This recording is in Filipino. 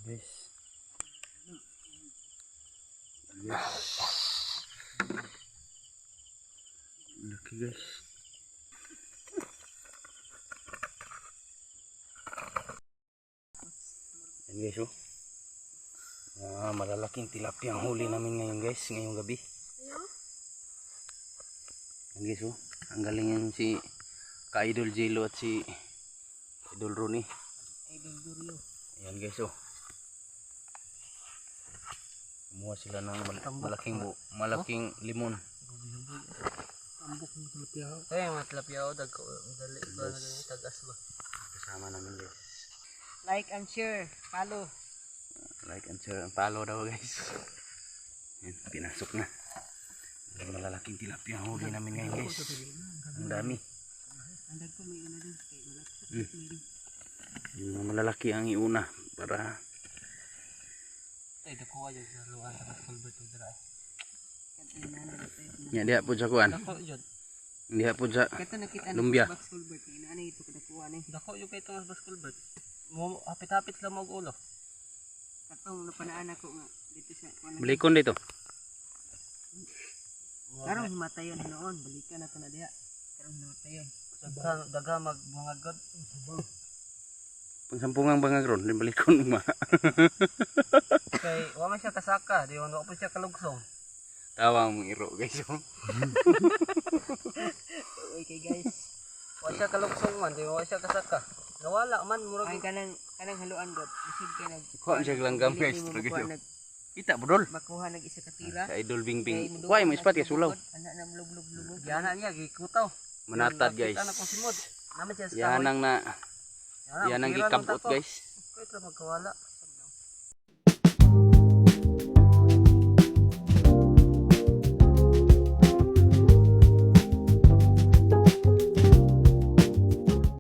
Guys. Guys. Laki guys. Yan guys oh. Malalaking tilapia ang huli namin ngayon guys, ngayong gabi. Yan guys oh. Ang galing yan si Ka-Idol Jello at si Idol Ronnie. Idol Julio. Ayan guys oh. Kumuha sila ng malaking limon. Tambok ng tilapia. Eh, mga tilapia o dali ba tagas ba? Kasama namin guys. Like and share, follow. Like and share and follow daw guys. Ayan, pinasok na. Ang malalaking tilapia ang huli namin ngayon guys. Ang dami. Andag ko may una din kay malaki. Yung malalaki ang iuna para Ay dako ayo sa luan sa kulbert ug dira. nya diha pud sa kuan. Dako jud. Diha pud sa Kato nakita lumbia. Box culvert ni ana ito kada kuan ni. Dako yung kay tong box culvert. Mo hapit-hapit lang mag ulo. Katong napanaan ako nga dito sa kuan. Balikon dito. Karong himatayon noon, balikan nato na diha. Karong himatayon. Daga magbungagod. Pangsampungang bangagron, din balikon ma. Kay wa man siya kasaka, di wa pa siya kalugsong. Tawa mong iro guys. Okay guys. Wa siya kalugsong man, di wa siya kasaka. Nawala man murag ay kanang haluan god. Bisig ka nag Kuha siya langgam guys, tragyo. Kita budol. Makuha nag isa ka tira. Sa Idol Bingbing. Kuha mo ispat ya sulaw. Ana na lublob-lubog. Yana niya gikutaw. Manatad guys. Ana kong simod. Naman siya sa Yanang na. Yanang gikabot guys. Kaya ito magkawala.